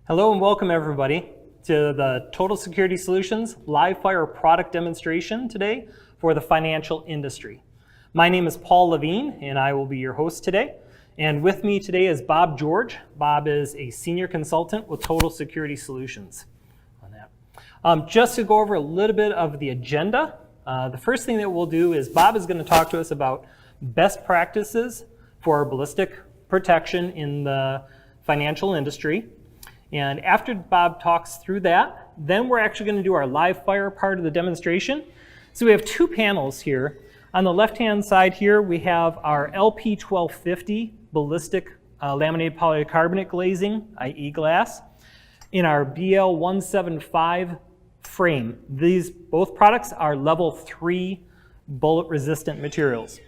Hello and welcome everybody to the Total Security Solutions live fire product demonstration today for the financial industry. My name is Paul Levine and I will be your host today. And with me today is Bob George. Bob is a senior consultant with Total Security Solutions on that. Just to go over a little bit of the agenda, the first thing that we'll do is Bob is going to talk to us about best practices for ballistic protection in the financial industry. And after Bob talks through that, then we're actually going to do our live fire part of the demonstration. So we have two panels here. On the left-hand side here, we have our LP1250 ballistic laminated polycarbonate glazing, i.e. glass, in our BL175 frame. These both products are level 3 bullet-resistant materials.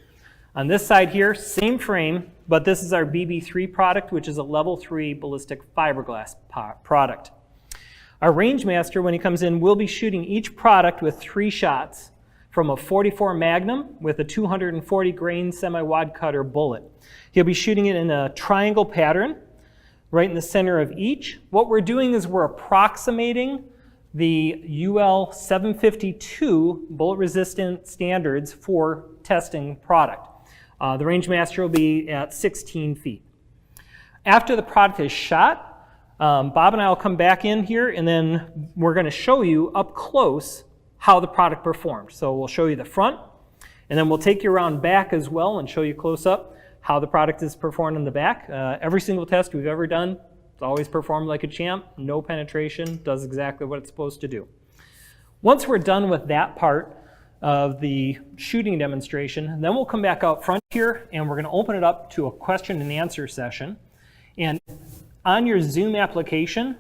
On this side here, same frame, but this is our BB3 product, which is a level 3 ballistic fiberglass product. Our range master, when he comes in, will be shooting each product with 3 shots from a 44 Magnum with a 240 grain semi-wad cutter bullet. He'll be shooting it in a triangle pattern right in the center of each. What we're doing is we're approximating the UL 752 bullet resistant standards for testing product. The range master will be at 16 feet. After the product is shot, Bob and I will come back in here and then we're going to show you up close how the product performed. So we'll show you the front and then we'll take you around back as well and show you close up how the product is performed in the back. Every single test we've ever done, it's always performed like a champ, no penetration, does exactly what it's supposed to do. Once we're done with that part of the shooting demonstration, then we'll come back out front here and we're going to open it up to a question and answer session. And on your Zoom application,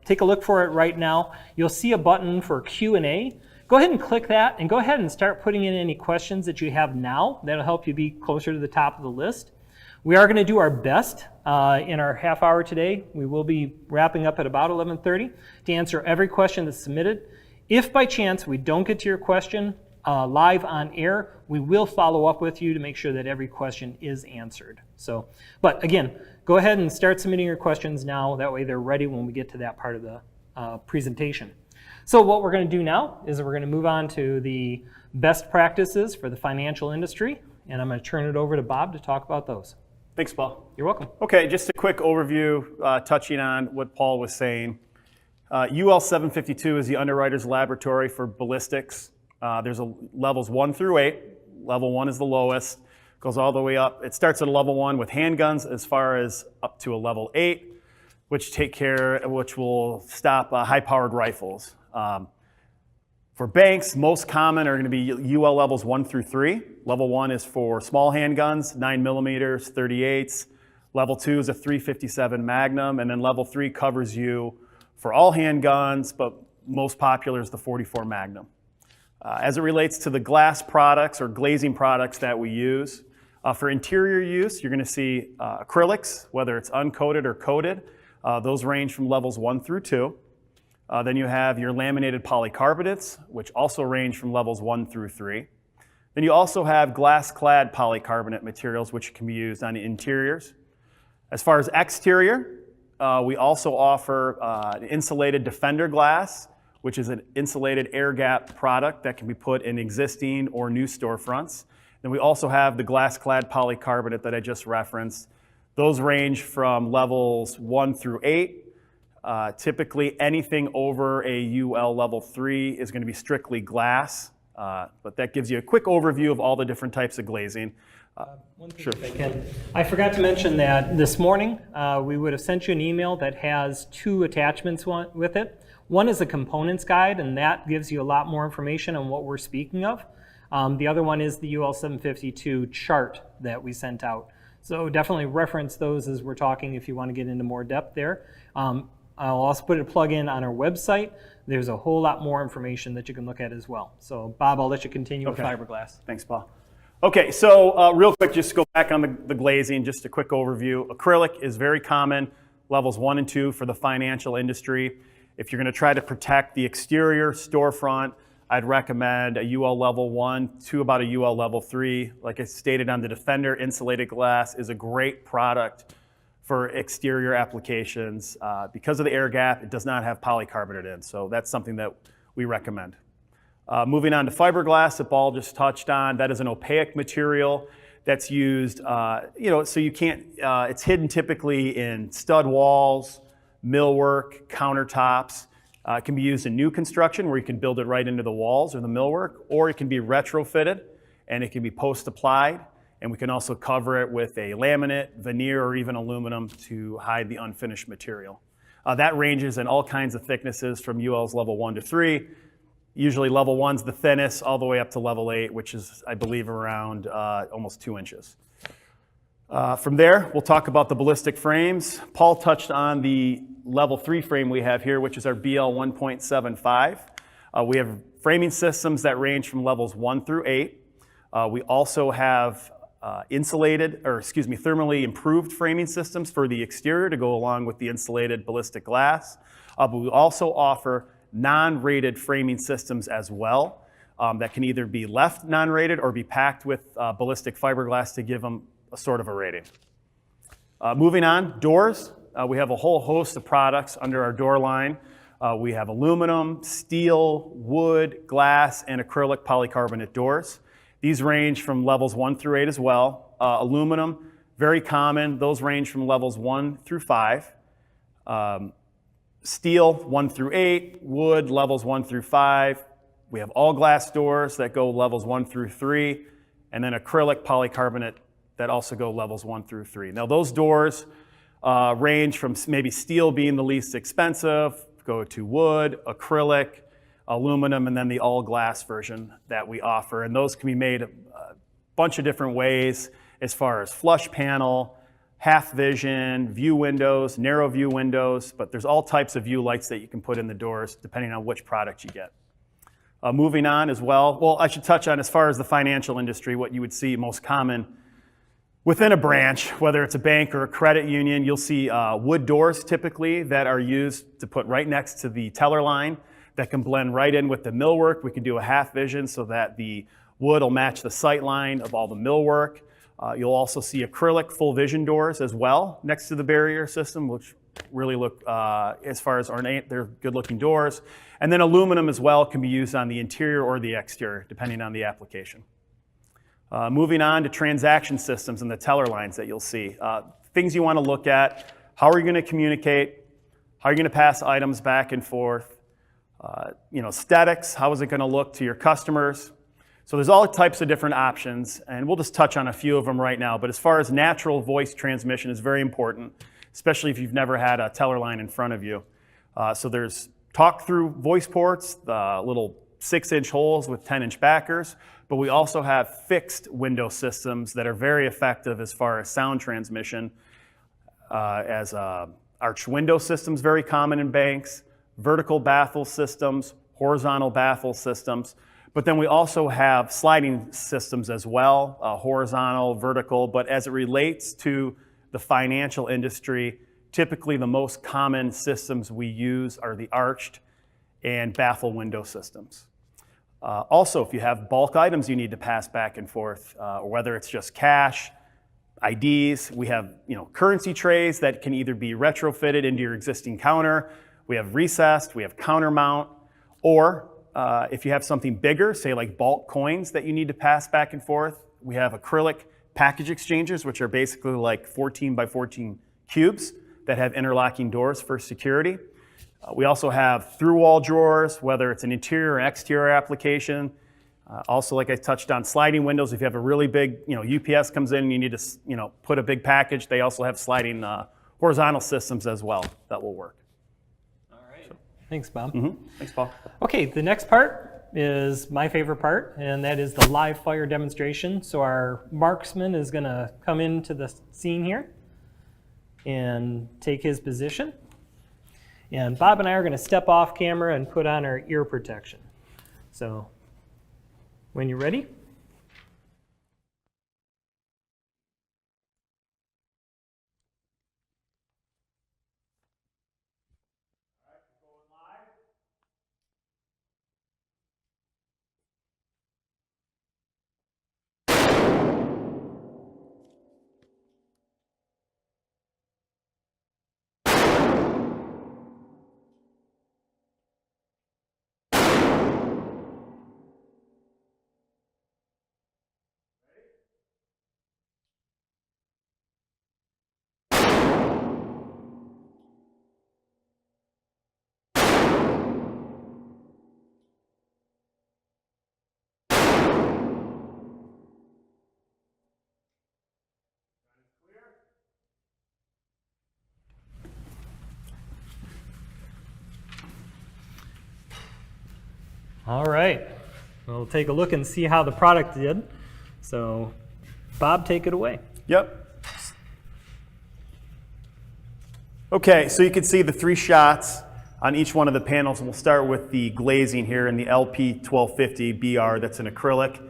take a look for it right now. You'll see a button for Q&A. Go ahead and click that and go ahead and start putting in any questions that you have now. That'll help you be closer to the top of the list. We are going to do our best in our half hour today. We will be wrapping up at about 11:30 to answer every question that's submitted. If by chance we don't get to your question live on air, we will follow up with you to make sure that every question is answered. So, but again, go ahead and start submitting your questions now. That way they're ready when we get to that part of the presentation. So what we're going to do now is we're going to move on to the best practices for the financial industry, and I'm going to turn it over to Bob to talk about those. Thanks, Paul. You're welcome. Okay, just a quick overview touching on what Paul was saying. UL 752 is the underwriter's laboratory for ballistics. There's levels 1 through 8. Level 1 is the lowest, goes all the way up. It starts at a level 1 with handguns as far as up to a level 8, which will stop high-powered rifles. For banks, most common are going to be UL levels 1 through 3. Level 1 is for small handguns, 9mm, 38s. Level 2 is a 357 Magnum, and then level 3 covers you for all handguns, but most popular is the 44 Magnum. As it relates to the glass products or glazing products that we use, for interior use, you're going to see acrylics, whether it's uncoated or coated. Those range from levels 1 through 2. Then you have your laminated polycarbonates, which also range from levels 1 through 3. Then you also have glass-clad polycarbonate materials, which can be used on interiors. As far as exterior, we also offer an insulated defender glass, which is an insulated air gap product that can be put in existing or new storefronts. Then we also have the glass-clad polycarbonate that I just referenced. Those range from levels 1 through 8. Typically, anything over a UL level 3 is going to be strictly glass, but that gives you a quick overview of all the different types of glazing. One thing, if I can. I forgot to mention that this morning we would have sent you an email that has 2 attachments with it. One is a components guide, and that gives you a lot more information on what we're speaking of. The other one is the UL 752 chart that we sent out. So definitely reference those as we're talking if you want to get into more depth there. I'll also put a plug in on our website. There's a whole lot more information that you can look at as well. So Bob, I'll let you continue with fiberglass. Thanks, Paul. Okay, so real quick, just go back on the glazing, just a quick overview. Acrylic is very common, levels 1 and 2 for the financial industry. If you're going to try to protect the exterior storefront, I'd recommend a UL level 1 to about a UL level 3. Like I stated on the Defender, insulated glass is a great product for exterior applications. Because of the air gap, it does not have polycarbonate in, so that's something that we recommend. Moving on to fiberglass that Paul just touched on, that is an opaque material that's used, so you can't, it's hidden typically in stud walls, millwork, countertops. It can be used in new construction where you can build it right into the walls or the millwork, or it can be retrofitted and it can be post-applied. And we can also cover it with a laminate, veneer, or even aluminum to hide the unfinished material. That ranges in all kinds of thicknesses from UL's level 1 to 3. Usually level 1's the thinnest, all the way up to level 8, which is, I believe, around almost 2 inches. From there, we'll talk about the ballistic frames. Paul touched on the level 3 frame we have here, which is our BL 1.75. We have framing systems that range from levels 1 through 8. We also have thermally improved framing systems for the exterior to go along with the insulated ballistic glass. But we also offer non-rated framing systems as well that can either be left non-rated or be packed with ballistic fiberglass to give them a sort of a rating. Moving on, doors. We have a whole host of products under our door line. We have aluminum, steel, wood, glass, and acrylic polycarbonate doors. These range from levels 1 through 8 as well. Aluminum, very common. Those range from levels 1 through 5. Steel, 1 through 8. Wood, levels 1 through 5. We have all glass doors that go levels 1 through 3. And then acrylic polycarbonate that also go levels 1 through 3. Now those doors range from maybe steel being the least expensive, go to wood, acrylic, aluminum, and then the all glass version that we offer. And those can be made a bunch of different ways as far as flush panel, half vision, view windows, narrow view windows, but there's all types of view lights that you can put in the doors depending on which product you get. Moving on as well, I should touch on as far as the financial industry, what you would see most common within a branch, whether it's a bank or a credit union, you'll see wood doors typically that are used to put right next to the teller line that can blend right in with the millwork. We can do a half vision so that the wood will match the sight line of all the millwork. You'll also see acrylic full vision doors as well next to the barrier system, which really look, as far as ornate, they're good looking doors. And then aluminum as well can be used on the interior or the exterior, depending on the application. Moving on to transaction systems and the teller lines that you'll see. Things you want to look at: how are you going to communicate? How are you going to pass items back and forth? Aesthetics, how is it going to look to your customers? So there's all types of different options, and we'll just touch on a few of them right now. But as far as natural voice transmission is very important, especially if you've never had a teller line in front of you. So there's talk-through voice ports, the little 6-inch holes with 10-inch backers, but we also have fixed window systems that are very effective as far as sound transmission, as arched window systems, very common in banks, vertical baffle systems, horizontal baffle systems. But then we also have sliding systems as well, horizontal, vertical. But as it relates to the financial industry, typically the most common systems we use are the arched and baffle window systems. Also, if you have bulk items you need to pass back and forth, or whether it's just cash, IDs, we have currency trays that can either be retrofitted into your existing counter. We have recessed, we have counter mount, or if you have something bigger, say like bulk coins that you need to pass back and forth, we have acrylic package exchangers, which are basically like 14 by 14 cubes that have interlocking doors for security. We also have through-wall drawers, whether it's an interior or exterior application. Also, like I touched on, sliding windows. If you have a really big, UPS comes in and you need to, put a big package, they also have sliding horizontal systems as well that will work. Thanks, Bob. Thanks, Paul. Okay, the next part is my favorite part, and that is the live fire demonstration. So our marksman is going to come into the scene here and take his position. And Bob and I are going to step off camera and put on our ear protection. So when you're ready. All right, we'll take a look and see how the product did. So, Bob, take it away. Yep. Okay, so you can see the 3 shots on each one of the panels. We'll start with the glazing here in the LP1250 BR. That's an acrylic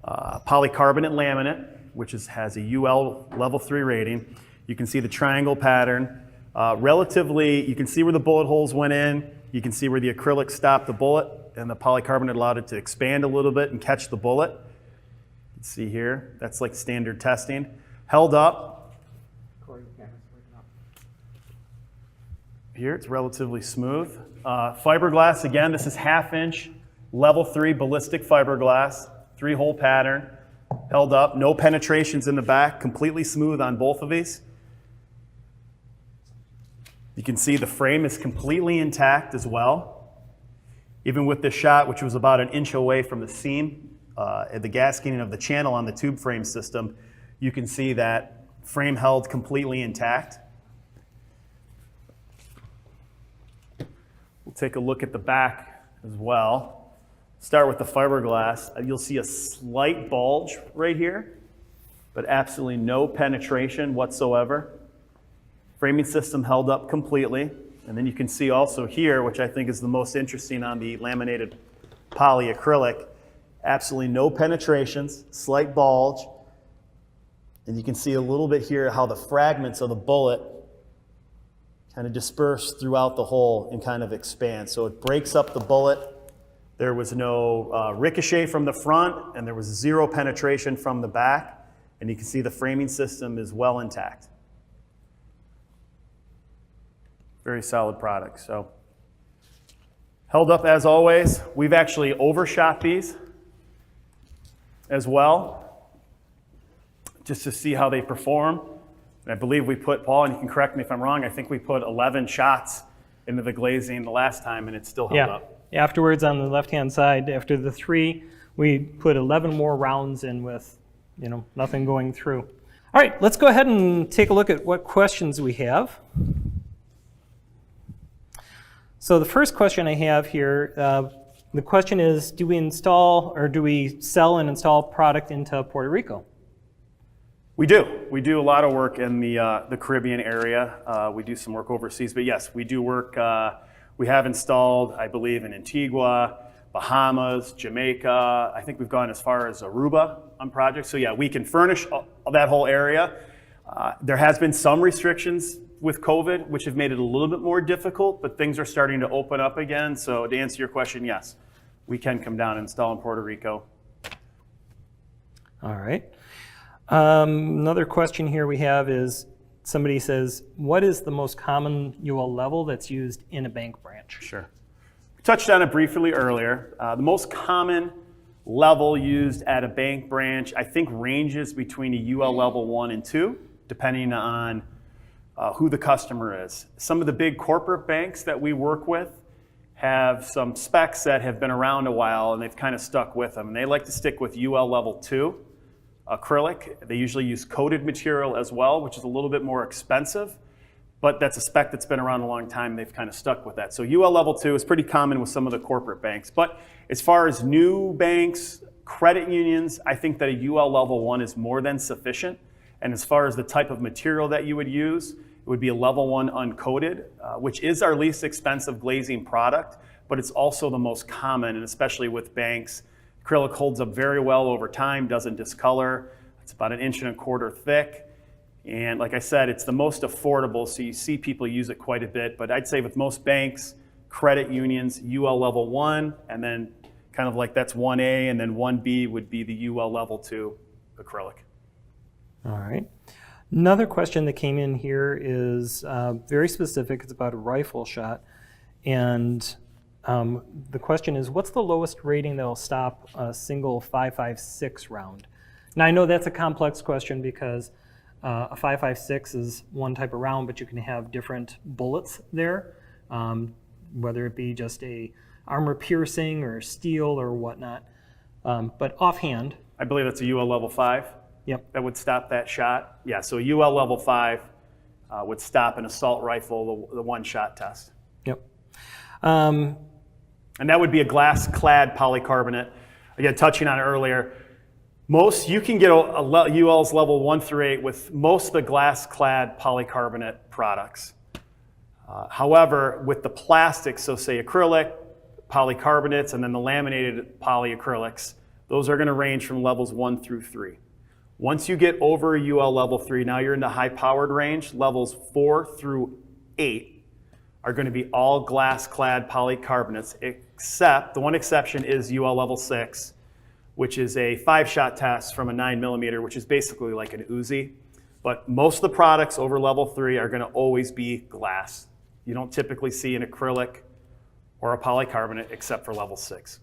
polycarbonate laminate, which has a UL level 3 rating. You can see the triangle pattern. Relatively, you can see where the bullet holes went in. You can see where the acrylic stopped the bullet, and the polycarbonate allowed it to expand a little bit and catch the bullet. You can see here, that's like standard testing. Held up. Here, it's relatively smooth. Fiberglass, again, this is 1/2 inch, level 3 ballistic fiberglass, 3-hole pattern, held up, no penetrations in the back, completely smooth on both of these. You can see the frame is completely intact as well. Even with this shot, which was about 1 inch away from the seam, at the gasketing of the channel on the tube frame system, you can see that frame held completely intact. We'll take a look at the back as well. Start with the fiberglass. You'll see a slight bulge right here, but absolutely no penetration whatsoever. Framing system held up completely. And then you can see also here, which I think is the most interesting on the laminated polyacrylic, absolutely no penetrations, slight bulge. And you can see a little bit here how the fragments of the bullet kind of disperse throughout the hole and kind of expand. So it breaks up the bullet. There was no ricochet from the front, and there was 0 penetration from the back. And you can see the framing system is well intact. Very solid product. So held up as always. We've actually overshot these as well, just to see how they perform. And I believe we put, Paul, and you can correct me if I'm wrong, I think we put 11 shots into the glazing the last time, and it still held up. Afterwards, on the left-hand side, after the 3, we put 11 more rounds in with, nothing going through. All right, let's go ahead and take a look at what questions we have. So the first question I have here, the question is, do we install or do we sell and install product into Puerto Rico? We do. We do a lot of work in the Caribbean area. We do some work overseas, but yes, we do work. We have installed, I believe, in Antigua, Bahamas, Jamaica. I think we've gone as far as Aruba on projects. So yeah, we can furnish that whole area. There has been some restrictions with COVID, which have made it a little bit more difficult, but things are starting to open up again. So to answer your question, yes, we can come down and install in Puerto Rico. All right. Another question here we have is, somebody says, what is the most common UL level that's used in a bank branch? Sure. We touched on it briefly earlier. The most common level used at a bank branch, I think, ranges between a UL level 1 and 2, depending on who the customer is. Some of the big corporate banks that we work with have some specs that have been around a while, and they've kind of stuck with them. And they like to stick with UL level 2. Acrylic. They usually use coated material as well, which is a little bit more expensive, but that's a spec that's been around a long time. They've kind of stuck with that. So UL level 2 is pretty common with some of the corporate banks. But as far as new banks, credit unions, I think that a UL level 1 is more than sufficient. And as far as the type of material that you would use, it would be a level 1 uncoated, which is our least expensive glazing product, but it's also the most common, and especially with banks. Acrylic holds up very well over time, doesn't discolor. It's about 1.25 inches thick. And like I said, it's the most affordable, so you see people use it quite a bit. But I'd say with most banks, credit unions, UL level 1, and then kind of like that's 1A, and then 1B would be the UL level 2 acrylic. All right. Another question that came in here is very specific. It's about a rifle shot. And the question is, what's the lowest rating that will stop a single 5.56 round? Now, I know that's a complex question because a 5.56 is one type of round, but you can have different bullets there, whether it be just a armor piercing or steel or whatnot. But offhand, I believe that's a UL level 5. Yep. That would stop that shot. Yeah, so UL level 5 would stop an assault rifle, the one-shot test. Yep. And that would be a glass-clad polycarbonate. Again, touching on it earlier, you can get ULs level 1 through 8 with most of the glass-clad polycarbonate products. However, with the plastics, so say acrylic, polycarbonates, and then the laminated polyacrylics, those are going to range from levels 1 through 3. Once you get over UL level 3, now you're in the high-powered range. Levels 4 through 8 are going to be all glass-clad polycarbonates, except the one exception is UL level 6, which is a 5-shot test from a 9mm, which is basically like an Uzi. But most of the products over level 3 are going to always be glass. You don't typically see an acrylic or a polycarbonate except for level 6.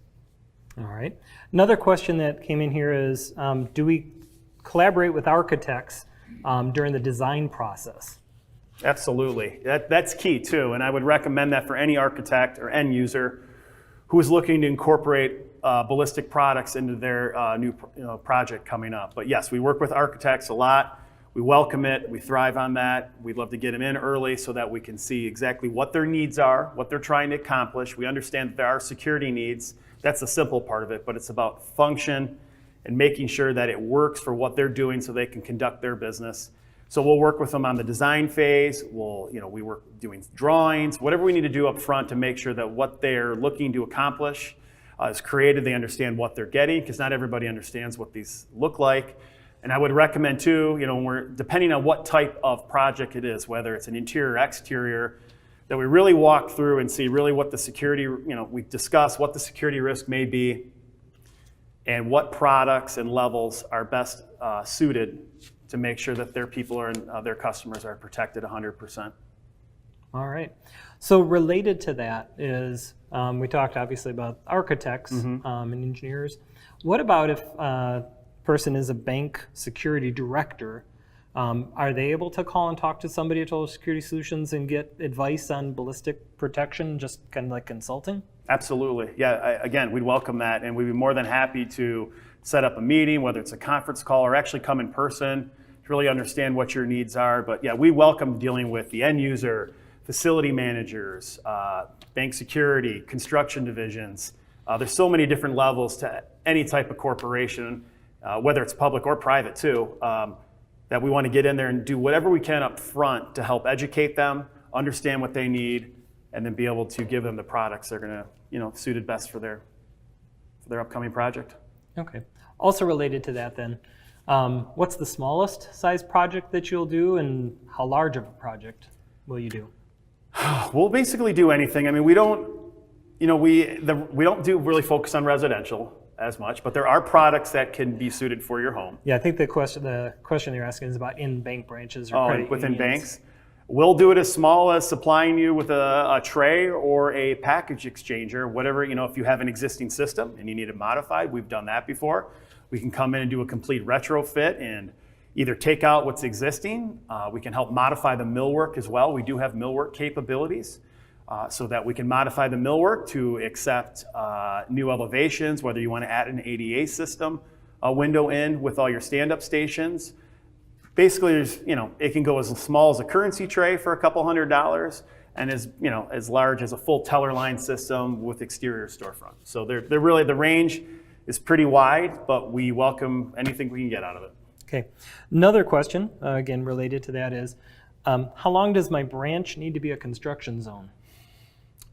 All right. Another question that came in here is, do we collaborate with architects during the design process? Absolutely. That's key too, and I would recommend that for any architect or end user who is looking to incorporate ballistic products into their new project coming up. But yes, we work with architects a lot. We welcome it. We thrive on that. We'd love to get them in early so that we can see exactly what their needs are, what they're trying to accomplish. We understand that there are security needs. That's the simple part of it, but it's about function and making sure that it works for what they're doing so they can conduct their business. So we'll work with them on the design phase. We work doing drawings, whatever we need to do up front to make sure that what they're looking to accomplish is created. They understand what they're getting, because not everybody understands what these look like. And I would recommend too, depending on what type of project it is, whether it's an interior or exterior, that we really walk through and see really what the security, we discuss what the security risk may be and what products and levels are best suited to make sure that their people and their customers are protected 100%. All right. So related to that is, we talked obviously about architects and engineers. What about if a person is a bank security director? Are they able to call and talk to somebody at Total Security Solutions and get advice on ballistic protection, just kind of like consulting? Absolutely. Yeah, again, we'd welcome that, and we'd be more than happy to set up a meeting, whether it's a conference call or actually come in person to really understand what your needs are. But yeah, we welcome dealing with the end user, facility managers, bank security, construction divisions. There's so many different levels to any type of corporation, whether it's public or private too, that we want to get in there and do whatever we can up front to help educate them, understand what they need, and then be able to give them the products that are going to, suited best for their upcoming project. Okay. Also related to that then, what's the smallest size project that you'll do, and how large of a project will you do? We'll basically do anything. I mean, we don't do really focus on residential as much, but there are products that can be suited for your home. Yeah, I think the question you're asking is about in bank branches or credit within unions. Banks. We'll do it as small as supplying you with a tray or a package exchanger, whatever, if you have an existing system and you need it modified, we've done that before. We can come in and do a complete retrofit and either take out what's existing. We can help modify the millwork as well. We do have millwork capabilities so that we can modify the millwork to accept new elevations, whether you want to add an ADA system, a window in with all your stand-up stations. Basically, it can go as small as a currency tray for a couple $100, and as large as a full teller line system with exterior storefront. So they're really, the range is pretty wide, but we welcome anything we can get out of it. Okay. Another question, again related to that, is how long does my branch need to be a construction zone?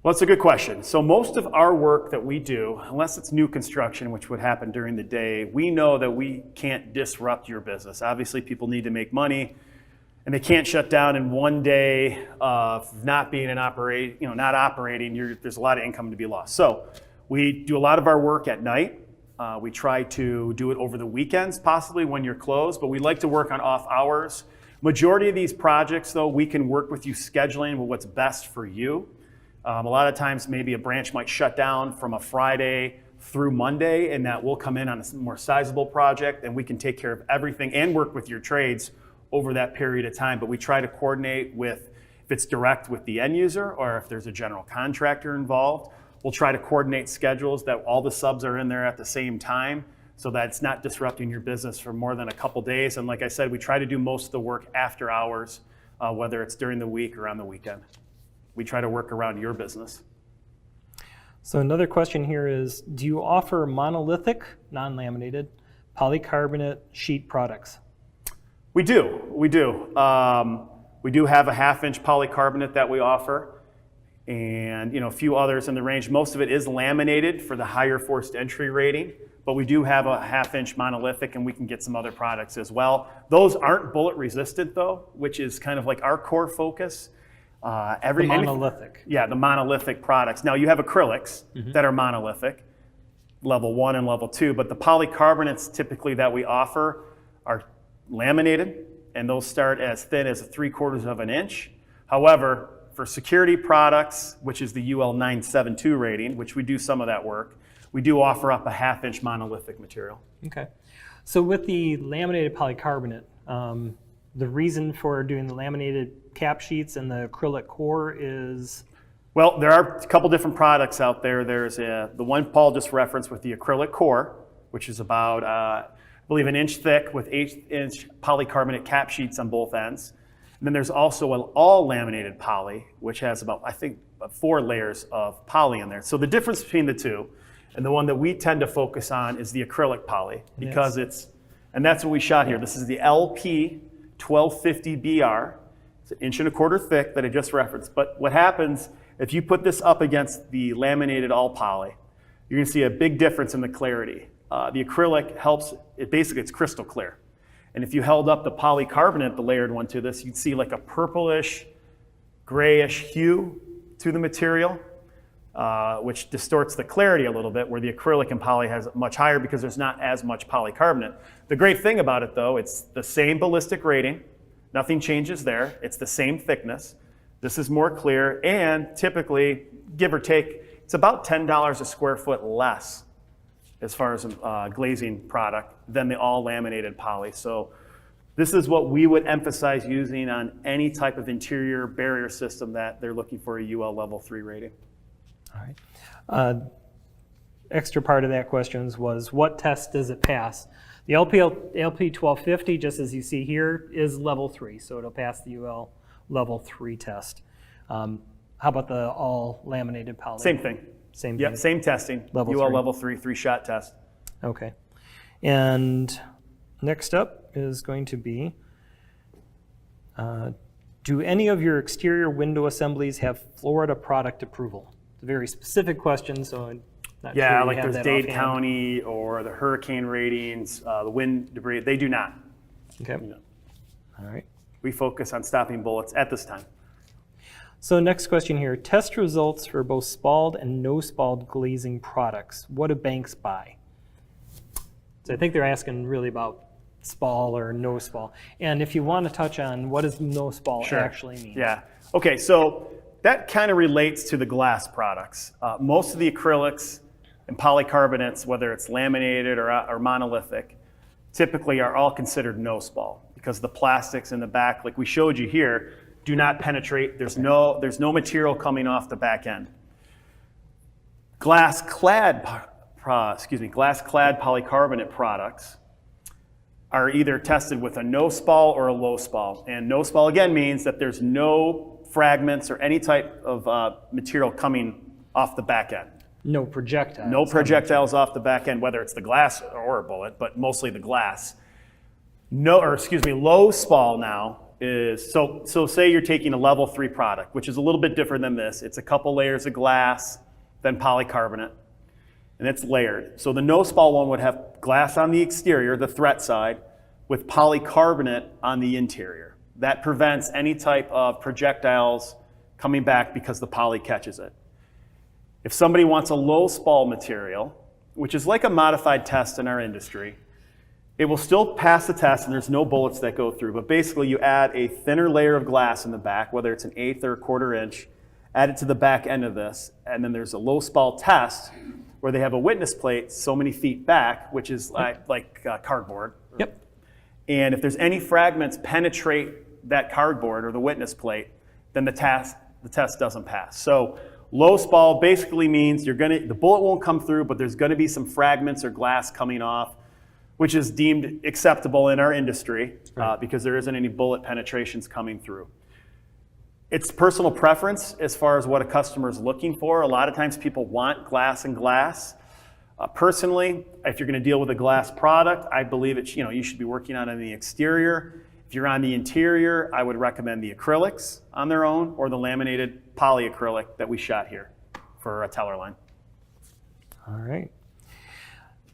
Well, that's a good question. So most of our work that we do, unless it's new construction, which would happen during the day, we know that we can't disrupt your business. Obviously, people need to make money, and they can't shut down in one day of not being not operating. There's a lot of income to be lost. So we do a lot of our work at night. We try to do it over the weekends, possibly when you're closed, but we like to work on off hours. Majority of these projects, though, we can work with you scheduling what's best for you. A lot of times maybe a branch might shut down from a Friday through Monday, and that will come in on a more sizable project, and we can take care of everything and work with your trades over that period of time. But we try to coordinate with, if it's direct with the end user or if there's a general contractor involved, we'll try to coordinate schedules that all the subs are in there at the same time so that it's not disrupting your business for more than a couple days. And like I said, we try to do most of the work after hours, whether it's during the week or on the weekend. We try to work around your business. So another question here is, do you offer monolithic, non-laminated, polycarbonate sheet products? We do. We do have a 1/2-inch polycarbonate that we offer, and a few others in the range. Most of it is laminated for the higher forced entry rating, but we do have a 1/2-inch monolithic, and we can get some other products as well. Those aren't bullet resistant though, which is kind of like our core focus. The monolithic. Yeah, the monolithic products. Now you have acrylics that are monolithic, level 1 and level 2, but the polycarbonates typically that we offer are laminated, and those start as thin as 3/4 of an inch. However, for security products, which is the UL 972 rating, which we do some of that work, we do offer up a 1/2-inch monolithic material. Okay. So with the laminated polycarbonate, the reason for doing the laminated cap sheets and the acrylic core is? Well, there are a couple different products out there. There's the one Paul just referenced with the acrylic core, which is about, I believe, an inch thick with 8-inch polycarbonate cap sheets on both ends. And then there's also an all laminated poly, which has about, I think, 4 layers of poly in there. So the difference between the two, and the one that we tend to focus on, is the acrylic poly, because and that's what we shot here. This is the LP 1250BR. It's 1.25 inches thick that I just referenced. But what happens if you put this up against the laminated all poly, you're going to see a big difference in the clarity. The acrylic helps, it's crystal clear. And if you held up the polycarbonate, the layered one, to this, you'd see like a purplish, grayish hue to the material, which distorts the clarity a little bit, where the acrylic and poly has much higher because there's not as much polycarbonate. The great thing about it though, it's the same ballistic rating. Nothing changes there. It's the same thickness. This is more clear, and typically, give or take, it's about $10 a square foot less as far as glazing product than the all laminated poly. So this is what we would emphasize using on any type of interior barrier system that they're looking for a UL level 3 rating. All right. Extra part of that question was, what test does it pass? The LP 1250, just as you see here, is level 3, so it'll pass the UL level 3 test. How about the all laminated poly? Same thing. Same Yep, thing. same testing. Level UL 3. level 3, 3-shot test. Okay. And next up is going to be, do any of your exterior window assemblies have Florida product approval? It's a very specific question, so I'm not sure Yeah, you like have there's that Dade offhand. County or the hurricane ratings, the wind debris, they do not. Okay. No. All right. We focus on stopping bullets at this time. So next question here, test results for both spalled and no spalled glazing products. What do banks buy? So I think they're asking really about spall or no spall. And if you want to touch on what does no spall actually mean? Yeah. Okay, so that kind of relates to the glass products. Most of the acrylics and polycarbonates, whether it's laminated or monolithic, typically are all considered no spall because the plastics in the back, like we showed you here, do not penetrate. There's no material coming off the back end. Glass-clad polycarbonate products are either tested with a no spall or a low spall. And no spall again means that there's no fragments or any type of material coming off the back end. No projectiles. No projectiles off the back end, whether it's the glass or a bullet, but mostly the glass. Low spall now is, so say you're taking a level 3 product, which is a little bit different than this. It's a couple layers of glass, then polycarbonate, and it's layered. So the no spall one would have glass on the exterior, the threat side, with polycarbonate on the interior. That prevents any type of projectiles coming back because the poly catches it. If somebody wants a low spall material, which is like a modified test in our industry, it will still pass the test and there's no bullets that go through, but basically you add a thinner layer of glass in the back, whether it's an 1/8 or a 1/4 inch, add it to the back end of this, and then there's a low spall test where they have a witness plate so many feet back, which is like cardboard. Yep. And if there's any fragments penetrate that cardboard or the witness plate, then the test doesn't pass. So low spall basically means the bullet won't come through, but there's gonna be some fragments or glass coming off, which is deemed acceptable in our industry because there isn't any bullet penetrations coming through. It's personal preference as far as what a customer is looking for. A lot of times people want glass and glass. Personally, if you're going to deal with a glass product, I believe you should be working on the exterior. If you're on the interior, I would recommend the acrylics on their own or the laminated polyacrylic that we shot here for a teller line. All right.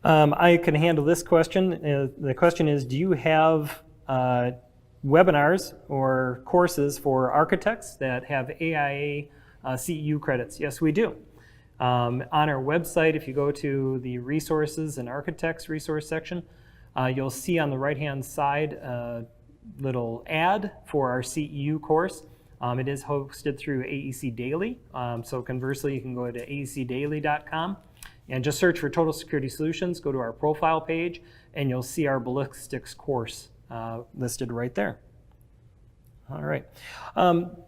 I can handle this question. The question is, do you have webinars or courses for architects that have AIA CEU credits? Yes, we do. On our website, if you go to the Resources and Architects resource section, you'll see on the right-hand side a little ad for our CEU course. It is hosted through AEC Daily. So conversely, you can go to aecdaily.com and just search for Total Security Solutions, go to our profile page, and you'll see our ballistics course listed right there. All right.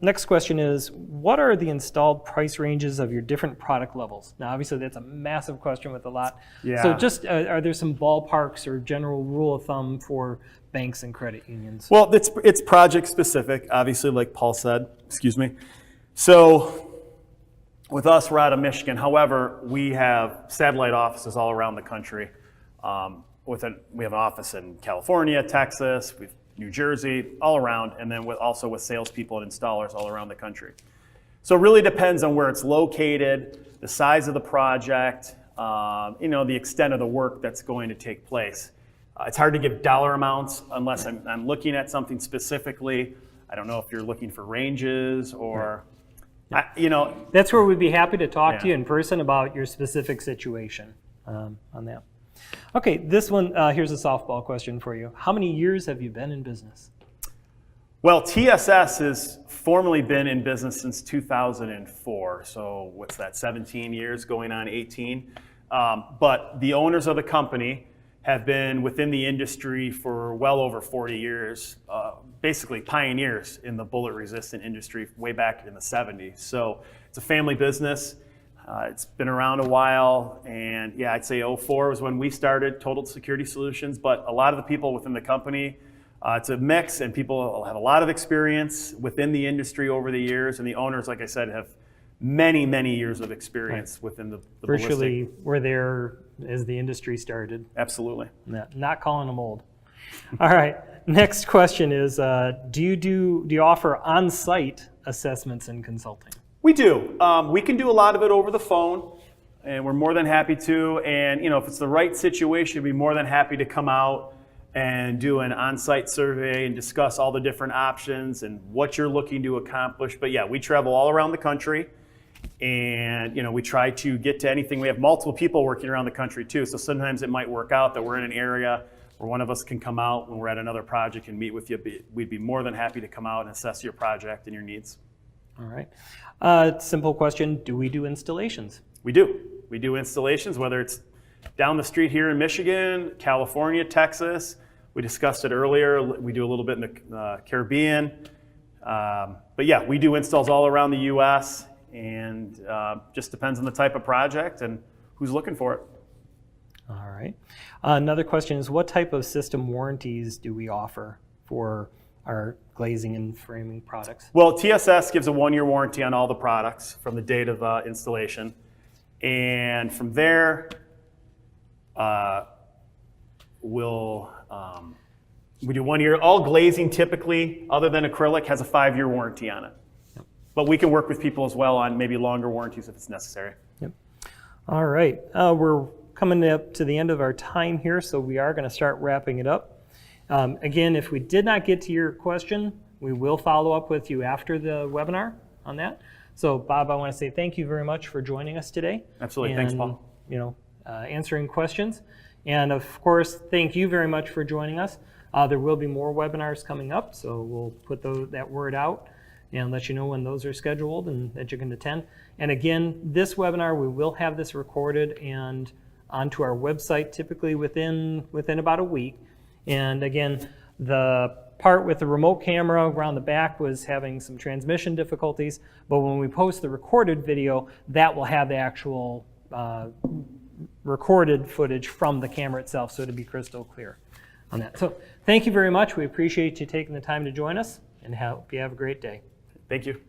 Next question is, what are the installed price ranges of your different product levels? Now, obviously, that's a massive question with a lot. Yeah. So just, are there some ballparks or general rule of thumb for banks and credit unions? Well, it's project specific, obviously, like Paul said. Excuse me. So with us, we're out of Michigan. However, we have satellite offices all around the country. We have an office in California, Texas, New Jersey, all around, and then also with salespeople and installers all around the country. So it really depends on where it's located, the size of the project, the extent of the work that's going to take place. It's hard to give dollar amounts unless I'm looking at something specifically. I don't know if you're looking for ranges or, That's where we'd be happy to talk to you in person about your specific situation on that. Okay, this one, here's a softball question for you. How many years have you been in business? Well, TSS has formally been in business since 2004. So what's that, 17 years going on 18? But the owners of the company have been within the industry for well over 40 years, basically pioneers in the bullet resistant industry way back in the 70s. So it's a family business. It's been around a while, and yeah, I'd say 04 was when we started Total Security Solutions, but a lot of the people within the company, it's a mix, and people have a lot of experience within the industry over the years, and the owners, like I said, have many, many years of experience within the Virtually ballistic. were there as the industry started. Absolutely. Not calling them old. All right, next question is, do you offer on-site assessments and consulting? We do. We can do a lot of it over the phone, and we're more than happy to. And if it's the right situation, we'd be more than happy to come out and do an on-site survey and discuss all the different options and what you're looking to accomplish. But yeah, we travel all around the country, and we try to get to anything. We have multiple people working around the country too, so sometimes it might work out that we're in an area where one of us can come out when we're at another project and meet with you. We'd be more than happy to come out and assess your project and your needs. All right. Simple question, do we do installations? We do. We do installations, whether it's down the street here in Michigan, California, Texas. We discussed it earlier. We do a little bit in the Caribbean. But yeah, we do installs all around the U.S. and just depends on the type of project and who's looking for it. All right. Another question is, what type of system warranties do we offer for our glazing and framing products? Well, TSS gives a 1-year warranty on all the products from the date of installation. And from there, we do 1 year. All glazing typically, other than acrylic, has a 5-year warranty on it. Yep. But we can work with people as well on maybe longer warranties if it's necessary. Yep. All right. We're coming up to the end of our time here, so we are going to start wrapping it up. Again, if we did not get to your question, we will follow up with you after the webinar on that. So, Bob, I want to say thank you very much for joining us today. Absolutely. Thanks, Paul. Answering questions. And of course, thank you very much for joining us. There will be more webinars coming up, so we'll put that word out and let you know when those are scheduled and that you can attend. And again, this webinar, we will have this recorded and onto our website typically within about a week. And again, the part with the remote camera around the back was having some transmission difficulties, but when we post the recorded video, that will have the actual recorded footage from the camera itself, so to be crystal clear on that. So thank you very much. We appreciate you taking the time to join us, and hope you have a great day. Thank you.